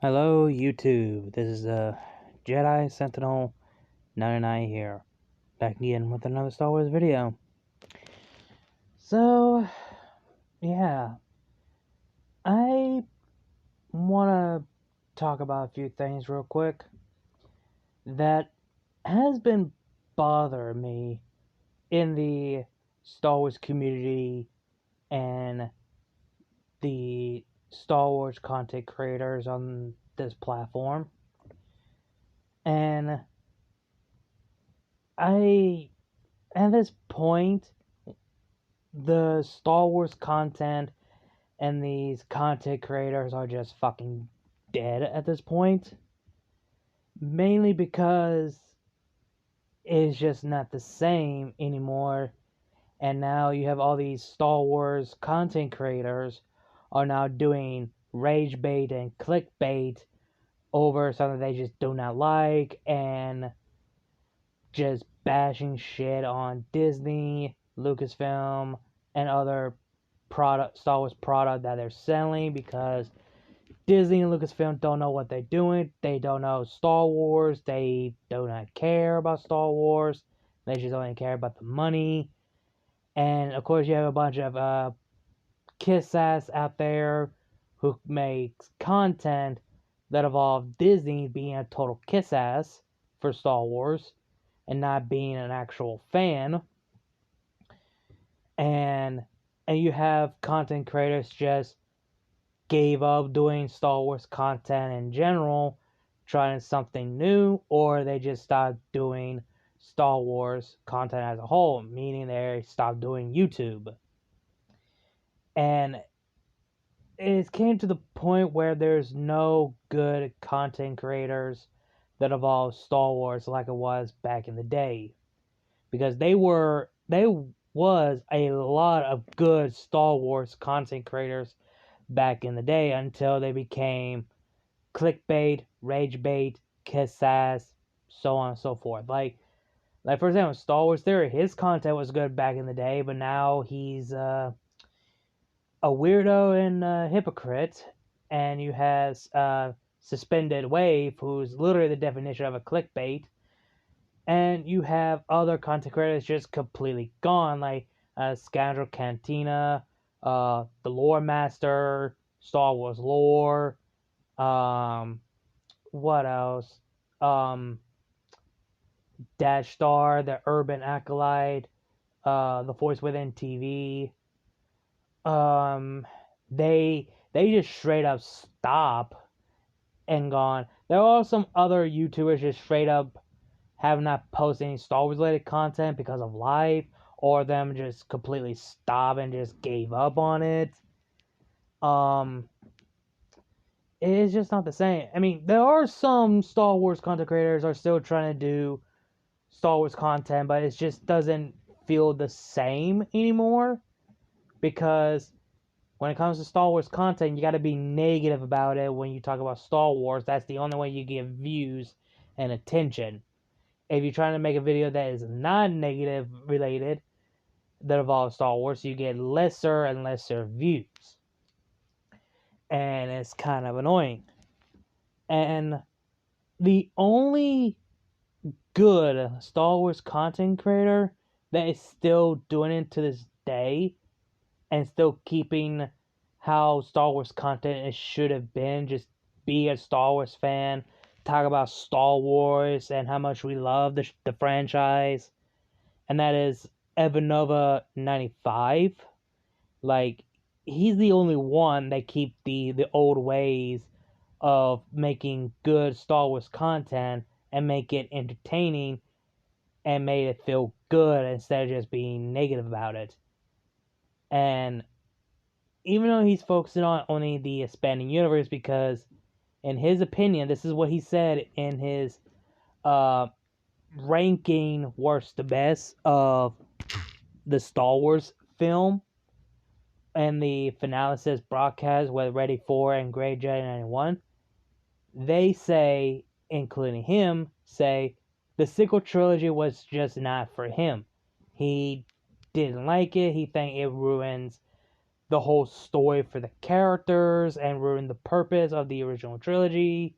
Hello YouTube, this is Jedi Sentinel 99 here, back again with another Star Wars video. So, yeah, I want to talk about a few things real quick that has been bothering me in the Star Wars community and the Star Wars content creators on this platform. And at this point, the Star Wars content and these content creators are just fucking dead at this point. Mainly because it's just not the same anymore. And now you have all these Star Wars content creators are now doing rage bait and clickbait over something they just do not like and just bashing shit on Disney, Lucasfilm, and other Star Wars product that they're selling because Disney and Lucasfilm don't know what they're doing. They don't know Star Wars. They do not care about Star Wars. They just only care about the money. And of course, you have a bunch of kiss ass out there who makes content that involve Disney being a total kiss ass for Star Wars and not being an actual fan. And you have content creators just gave up doing Star Wars content in general, trying something new, or they just stopped doing Star Wars content as a whole, meaning they stopped doing YouTube. And it came to the point where there's no good content creators that involve Star Wars like it was back in the day. Because there was a lot of good Star Wars content creators back in the day until they became clickbait, rage bait, kiss ass, so on and so forth. Like for example, Star Wars Theory, his content was good back in the day, but now he's a weirdo and a hypocrite. And you have Suspended Wave, who's literally the definition of a clickbait. And you have other content creators just completely gone, like Scoundrel Cantina, the Lore Master, Star Wars Lore, what else? Dash Star, the Urban Acolyte, the Force Within TV. They just straight up stop and gone. There are some other YouTubers just straight up have not posted any Star Wars related content because of life, or them just completely stop and just gave up on it. It's just not the same. I mean, there are some Star Wars content creators are still trying to do Star Wars content, but it just doesn't feel the same anymore because when it comes to Star Wars content, you got to be negative about it when you talk about Star Wars. That's the only way you get views and attention. If you're trying to make a video that is non-negative related that involves Star Wars, you get lesser and lesser views. And it's kind of annoying. And the only good Star Wars content creator that is still doing it to this day and still keeping how Star Wars content it should have been, just be a Star Wars fan, talk about Star Wars and how much we love the franchise, and that is Evanova 95. Like, he's the only one that keep the old ways of making good Star Wars content and make it entertaining and made it feel good instead of just being negative about it. And even though he's focusing on only the expanding universe, because in his opinion, this is what he said in his ranking worst to best of the Star Wars film and the finale says broadcast with Ready 4 and Grey Jedi 91. They say, including him, say the sequel trilogy was just not for him. He didn't like it. He think it ruins the whole story for the characters and ruined the purpose of the original trilogy.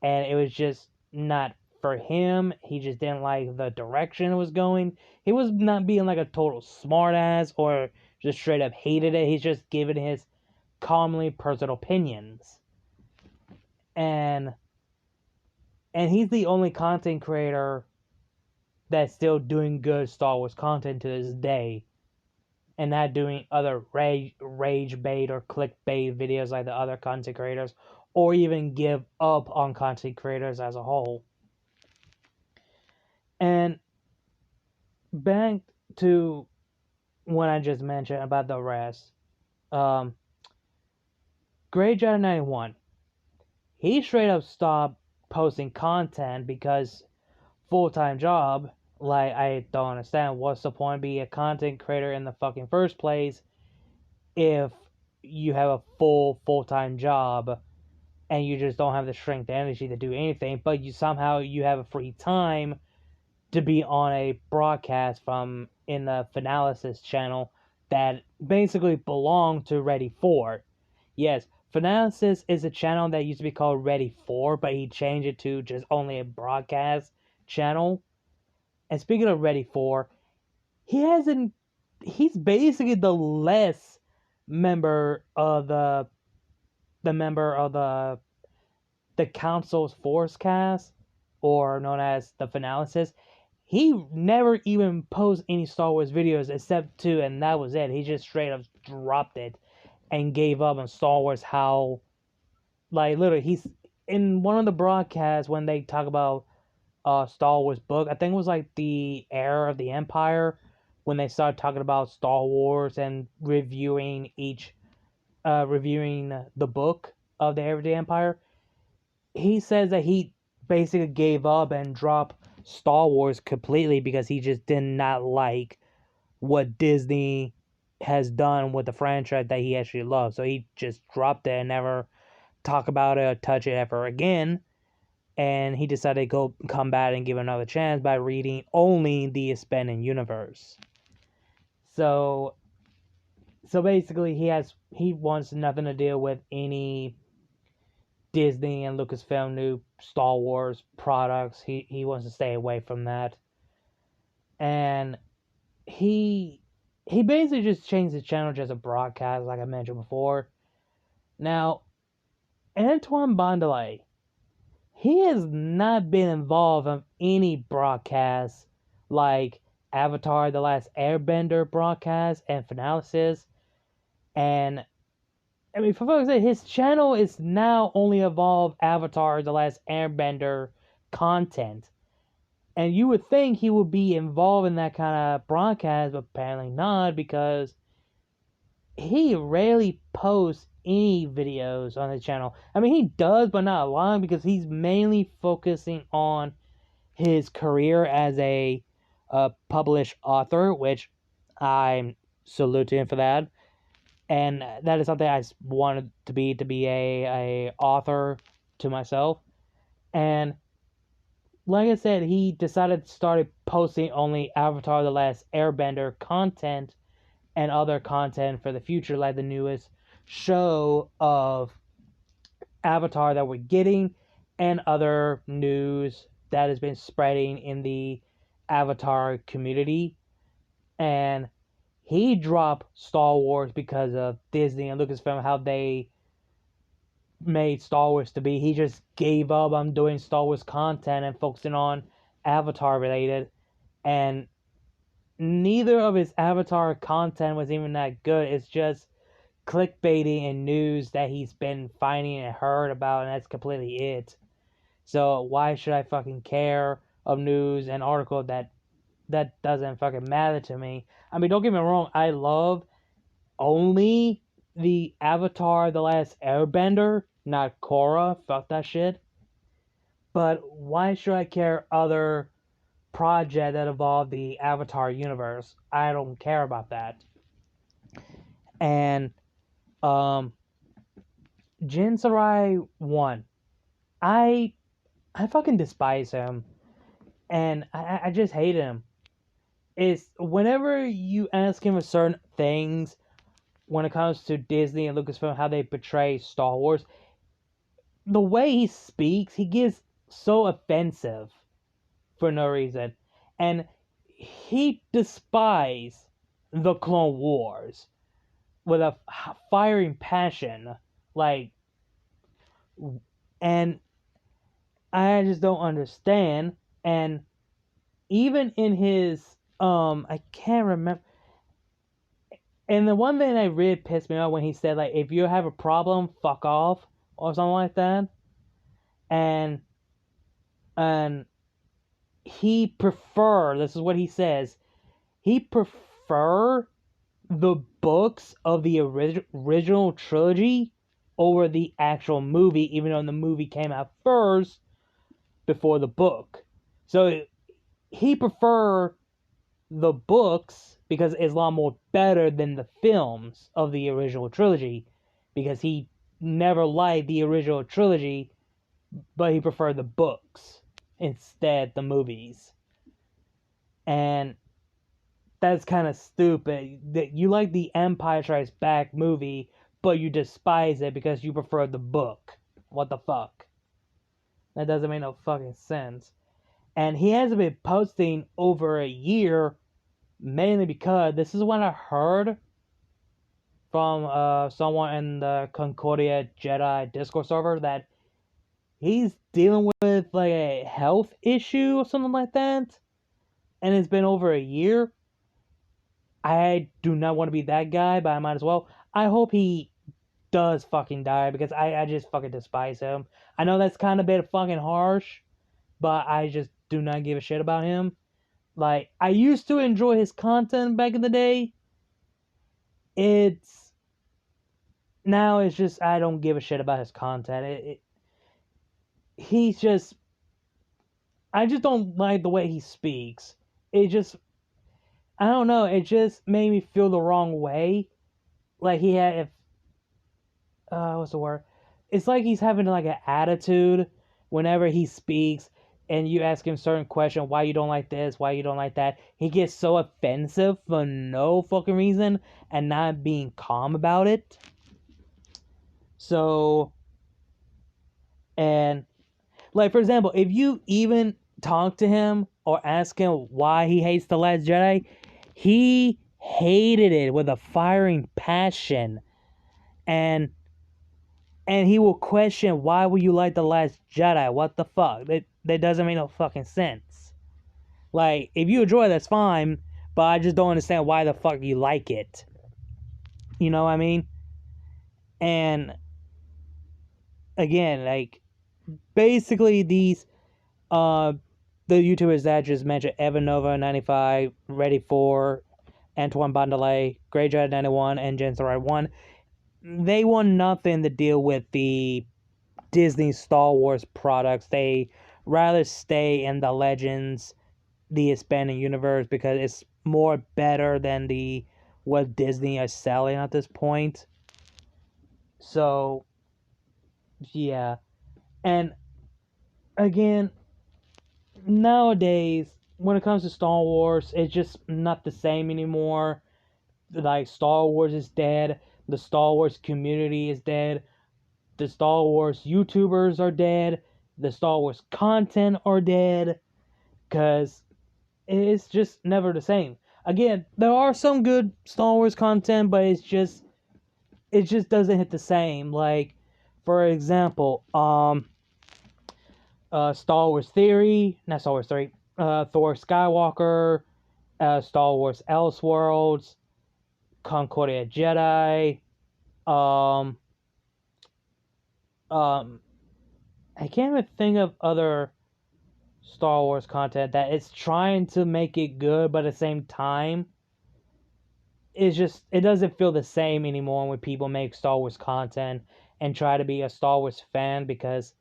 And it was just not for him. He just didn't like the direction it was going. He was not being like a total smartass or just straight up hated it. He's just giving his calmly personal opinions. And he's the only content creator that's still doing good Star Wars content to this day, and not doing other rage bait or clickbait videos like the other content creators, or even give up on content creators as a whole. And back to what I just mentioned about the rest, Great Jedi 91, he straight up stopped posting content because full-time job. Like, I don't understand what's the point of being a content creator in the fucking first place if you have a full-time job and you just don't have the strength and energy to do anything, but you have a free time to be on a broadcast from in the Finalysis channel that basically belonged to Ready 4. Yes, Finalysis is a channel that used to be called Ready 4, but he changed it to just only a broadcast channel. And speaking of Ready 4, he's basically the less member of the council's force cast, or known as the Finalysis. He never even posted any Star Wars videos except two, and that was it. He just straight up dropped it and gave up on Star Wars. How, like, literally, he's in one of the broadcasts when they talk about Star Wars book. I think it was like the Era of the Empire, when they started talking about Star Wars and reviewing the book of the Era of the Empire. He says that he basically gave up and dropped Star Wars completely because he just did not like what Disney has done with the franchise that he actually loves. So he just dropped it and never talk about it or touch it ever again. And he decided to come back and give it another chance by reading only the expanded universe. So basically he wants nothing to deal with any Disney and Lucasfilm new Star Wars products. He wants to stay away from that. And he basically just changed his channel just a broadcast, like I mentioned before. Now, Antoine Bondelay, he has not been involved in any broadcasts like Avatar The Last Airbender broadcast and Finalysis. And I mean, for fuck's sake, his channel is now only evolved Avatar The Last Airbender content. And you would think he would be involved in that kind of broadcast, but apparently not, because he rarely posts any videos on his channel. I mean, he does, but not a lot, because he's mainly focusing on his career as a published author, which I'm saluting him for that. And that is something I wanted to be a author to myself. And like I said, he decided to start posting only Avatar The Last Airbender content and other content for the future, like the newest show of Avatar that we're getting, and other news that has been spreading in the Avatar community. And he dropped Star Wars because of Disney and Lucasfilm, how they made Star Wars to be. He just gave up on doing Star Wars content and focusing on Avatar related. And neither of his Avatar content was even that good. It's just clickbaiting and news that he's been finding and heard about, and that's completely it. So why should I fucking care of news and article that doesn't fucking matter to me? I mean, don't get me wrong, I love only the Avatar The Last Airbender, not Korra. Fuck that shit. But why should I care other project that involve the Avatar universe? I don't care about that. And Jin Sarai 1. I fucking despise him. And I just hate him. It's whenever you ask him for certain things, when it comes to Disney and Lucasfilm, how they portray Star Wars, the way he speaks, he gets so offensive for no reason. And he despises the Clone Wars with a firing passion. Like, and I just don't understand. And even in his, I can't remember. And the one thing that really pissed me off when he said, like, if you have a problem, fuck off, or something like that. And he prefer, this is what he says, he prefer the books of the original trilogy over the actual movie, even though the movie came out first before the book. So he prefer the books because it's a lot more better than the films of the original trilogy, because he never liked the original trilogy, but he preferred the books instead the movies. And that's kind of stupid that you like the Empire Strikes Back movie, but you despise it because you prefer the book. What the fuck? That doesn't make no fucking sense. And he hasn't been posting over a year, mainly because this is what I heard from someone in the Concordia Jedi Discord server, that he's dealing with like a health issue or something like that, and it's been over a year. I do not want to be that guy, but I might as well. I hope he does fucking die, because I just fucking despise him. I know that's kind of a bit fucking harsh, but I just do not give a shit about him. Like, I used to enjoy his content back in the day. Now it's just, I don't give a shit about his content. He's just, I just don't like the way he speaks. It just, I don't know, it just made me feel the wrong way. Like he had, what's the word? It's like he's having like an attitude whenever he speaks, and you ask him certain question, why you don't like this, why you don't like that. He gets so offensive for no fucking reason and not being calm about it. So, and like, for example, if you even talk to him or ask him why he hates The Last Jedi, he hated it with a firing passion. And he will question, why would you like The Last Jedi? What the fuck? That doesn't make no fucking sense. Like, if you enjoy it, that's fine, but I just don't understand why the fuck you like it. You know what I mean? And again, like, basically these the YouTubers that I just mentioned, Evanova95, Ready4, Antoine Bandelay, Grey Jedi 91, and Gensarai 1, they want nothing to deal with the Disney Star Wars products. They rather stay in the Legends, the expanding universe, because it's more better than the what Disney is selling at this point. So, yeah. And again, nowadays, when it comes to Star Wars, it's just not the same anymore. Like, Star Wars is dead. The Star Wars community is dead. The Star Wars YouTubers are dead. The Star Wars content are dead. Because it's just never the same. Again, there are some good Star Wars content, but it just doesn't hit the same. Like, for example, Star Wars Theory, not Star Wars 3, Thor Skywalker, Star Wars Elseworlds, Concordia Jedi, I can't even think of other Star Wars content that is trying to make it good, but at the same time, it doesn't feel the same anymore when people make Star Wars content and try to be a Star Wars fan, because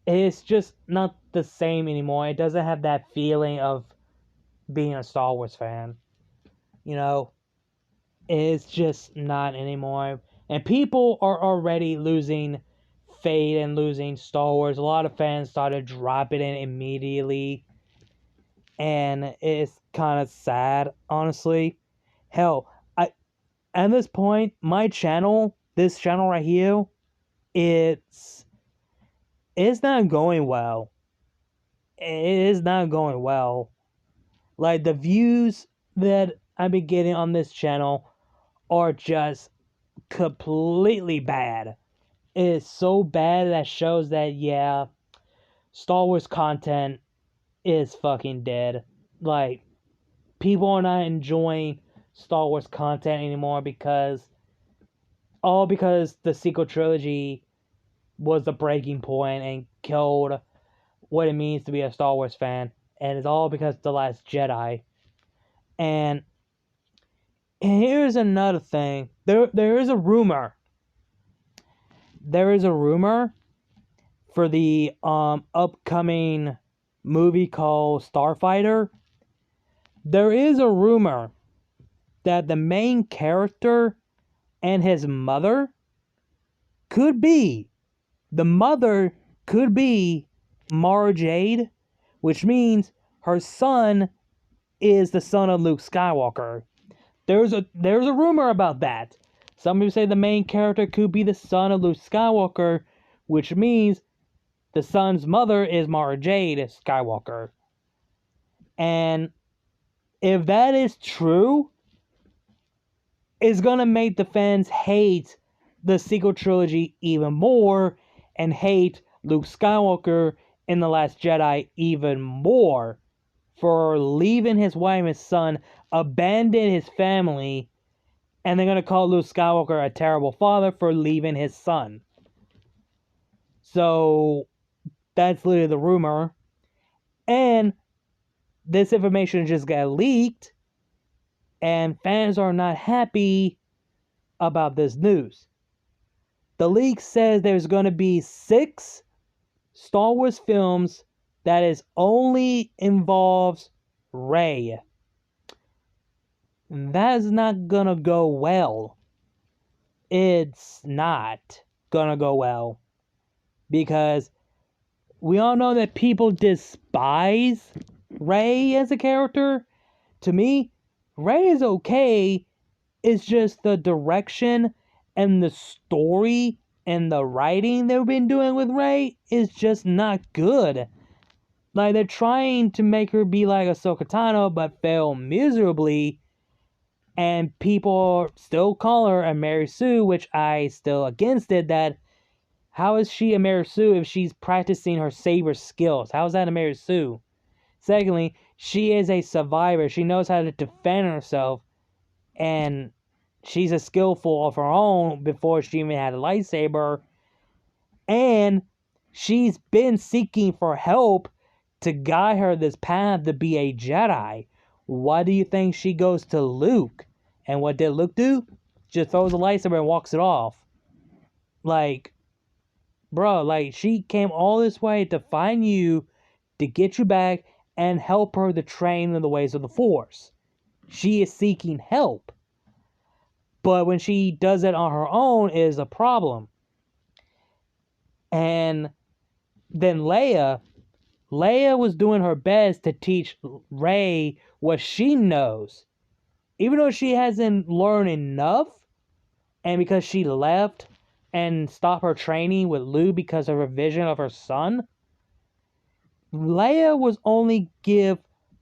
it's just not the same anymore. It doesn't have that feeling of being a Star Wars fan. You know, it's just not anymore. And people are already losing faith and losing Star Wars. A lot of fans started dropping it immediately. And it's kind of sad, honestly. Hell, at this point, my channel, this channel right here, it's not going well. It is not going well. Like, the views that I've been getting on this channel are just completely bad. It is so bad that shows that, yeah, Star Wars content is fucking dead. Like, people are not enjoying Star Wars content anymore because the sequel trilogy was the breaking point and killed what it means to be a Star Wars fan, and it's all because of The Last Jedi. And here's another thing. There is a rumor. There is a rumor for the upcoming movie called Starfighter. There is a rumor that the main character and his mother could be Mara Jade, which means her son is the son of Luke Skywalker. There's a rumor about that. Some people say the main character could be the son of Luke Skywalker, which means the son's mother is Mara Jade Skywalker. And if that is true, it's gonna make the fans hate the sequel trilogy even more and hate Luke Skywalker in The Last Jedi even more for leaving his wife and his son, abandon his family, and they're gonna call Luke Skywalker a terrible father for leaving his son. So that's literally the rumor. And this information just got leaked, and fans are not happy about this news. The leak says there's going to be 6 Star Wars films that is only involves Rey. That is not going to go well. It's not going to go well. Because we all know that people despise Rey as a character. To me, Rey is okay. It's just the direction and the story and the writing they've been doing with Rey is just not good. Like, they're trying to make her be like Ahsoka Tano, but fail miserably. And people still call her a Mary Sue, which I still against it. That how is she a Mary Sue if she's practicing her saber skills? How is that a Mary Sue? Secondly, she is a survivor. She knows how to defend herself. And she's a skillful of her own before she even had a lightsaber. And she's been seeking for help to guide her this path to be a Jedi. Why do you think she goes to Luke? And what did Luke do? Just throws a lightsaber and walks it off. Like, bro, like, she came all this way to find you, to get you back, and help her to train in the ways of the Force. She is seeking help. But when she does it on her own is a problem. And then Leia was doing her best to teach Rey what she knows. Even though she hasn't learned enough, and because she left and stopped her training with Luke because of her vision of her son, Leia was only give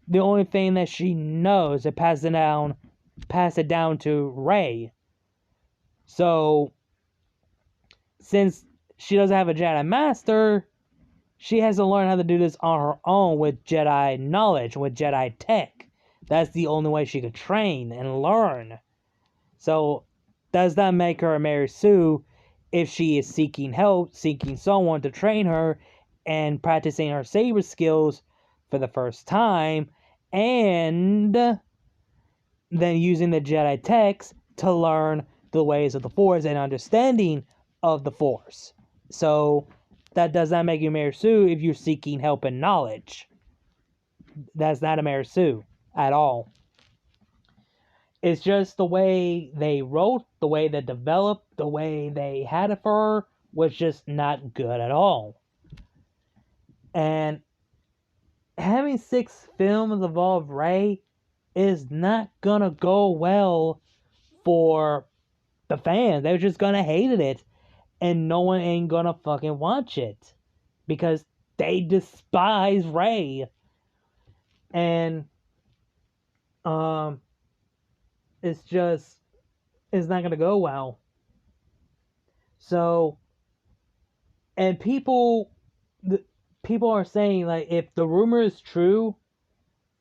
the only thing that she knows and pass it down to Rey. So, since she doesn't have a Jedi Master, she has to learn how to do this on her own with Jedi knowledge, with Jedi tech. That's the only way she could train and learn. So, does that make her a Mary Sue if she is seeking help, seeking someone to train her, and practicing her saber skills for the first time, and then using the Jedi techs to learn the ways of the Force and understanding of the Force? So, that does not make you Mary Sue if you're seeking help and knowledge. That's not a Mary Sue at all. It's just the way they wrote, the way they developed, the way they had it for her was just not good at all. And having 6 films involve Rey is not gonna go well for the fans. They're just gonna hate it. And no one ain't gonna fucking watch it. Because they despise Rey. And it's not gonna go well. So, and people are saying, like, if the rumor is true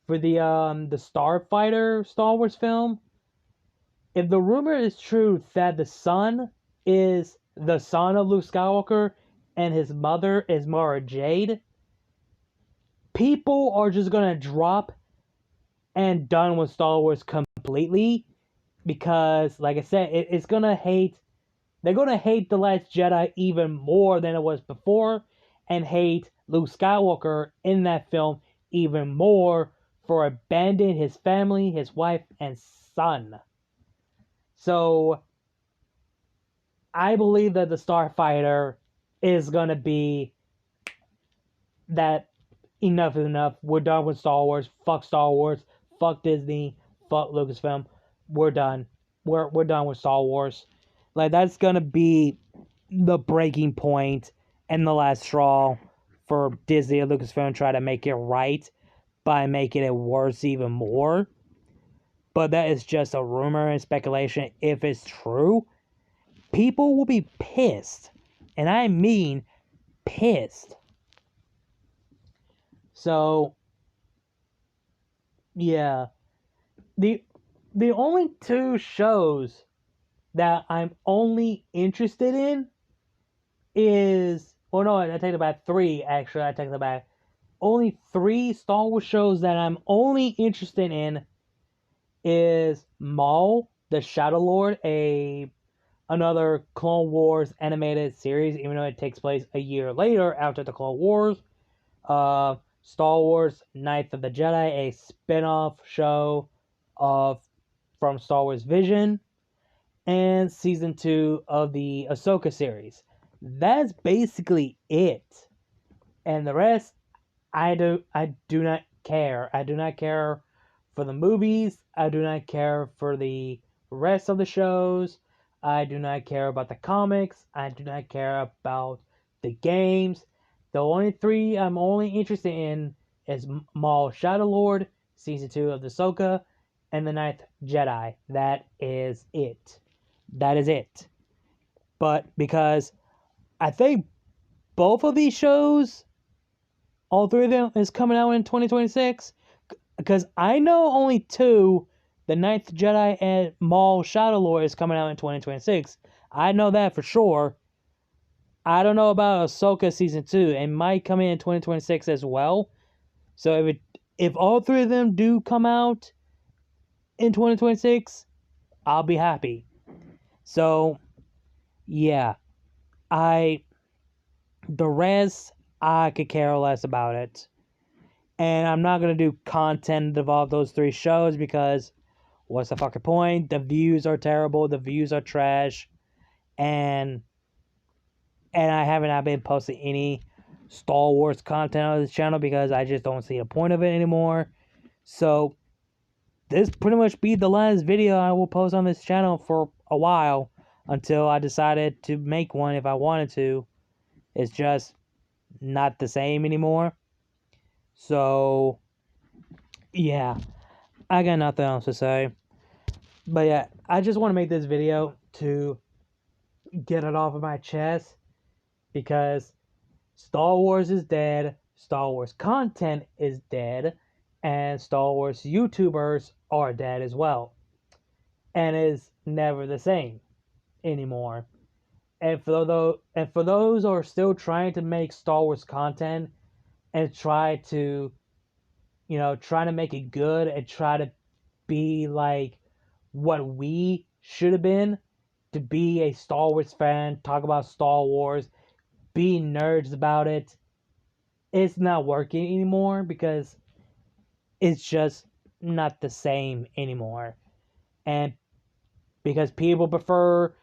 for the Starfighter Star Wars film, if the rumor is true that the son is the son of Luke Skywalker and his mother is Mara Jade, people are just gonna drop and done with Star Wars completely, because, like I said, it's gonna hate. They're gonna hate The Last Jedi even more than it was before, and hate Luke Skywalker in that film even more for abandoning his family, his wife, and son. So, I believe that the Starfighter is gonna be that enough is enough. We're done with Star Wars. Fuck Star Wars. Fuck Disney. Fuck Lucasfilm. We're done. We're done with Star Wars. Like, that's gonna be the breaking point and the last straw for Disney and Lucasfilm try to make it right by making it worse even more. But that is just a rumor and speculation. If it's true, people will be pissed. And I mean pissed. So, yeah. The only two shows that I'm only interested in is... Oh no, I take it back. 3, actually. I take it back. Only 3 Star Wars shows that I'm only interested in is Maul, the Shadow Lord, another Clone Wars animated series, even though it takes place a year later after the Clone Wars. Star Wars Knights of the Jedi, a spin-off show from Star Wars Vision, and season 2 of the Ahsoka series. That's basically it. And the rest, I do not care. I do not care for the movies. I do not care for the rest of the shows. I do not care about the comics. I do not care about the games. The only 3 I'm only interested in is Maul Shadow Lord, season 2 of the Ahsoka, and the Ninth Jedi. That is it. That is it. But because I think both of these shows, all 3 of them, is coming out in 2026. Because I know only 2, the Ninth Jedi and Maul Shadow Lord, is coming out in 2026. I know that for sure. I don't know about Ahsoka season 2. It might come in 2026 as well. So if all 3 of them do come out in 2026, I'll be happy. So, yeah. The rest, I could care less about it. And I'm not going to do content of all those 3 shows because what's the fucking point? The views are terrible. The views are trash. And I haven't been posting any Star Wars content on this channel because I just don't see the point of it anymore. So, this pretty much be the last video I will post on this channel for a while until I decided to make one if I wanted to. It's just not the same anymore. So, yeah, I got nothing else to say. But yeah, I just want to make this video to get it off of my chest because Star Wars is dead, Star Wars content is dead, and Star Wars YouTubers are dead as well. And is never the same anymore. And for those who are still trying to make Star Wars content and try to make it good and try to be like what we should have been, to be a Star Wars fan, talk about Star Wars, be nerds about it, it's not working anymore because it's just not the same anymore. And because people prefer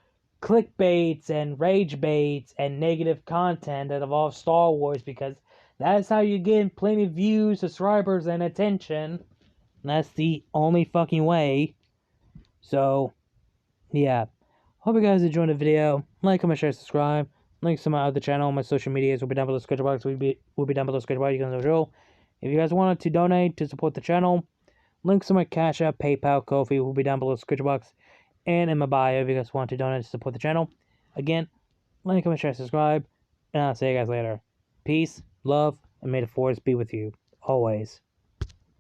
clickbaits and rage baits and negative content that involves Star Wars because that's how you get plenty of views, subscribers, and attention. And that's the only fucking way. So, yeah. Hope you guys enjoyed the video. Like, comment, share, subscribe. Links to my other channel, my social medias will be down below the description box. Will be down below the description box. You guys know the drill. If you guys wanted to donate to support the channel, links to my Cash App, PayPal, Ko-fi will be down below the description box and in my bio if you guys want to donate to support the channel. Again, like, comment, share, subscribe, and I'll see you guys later. Peace, love, and may the force be with you always.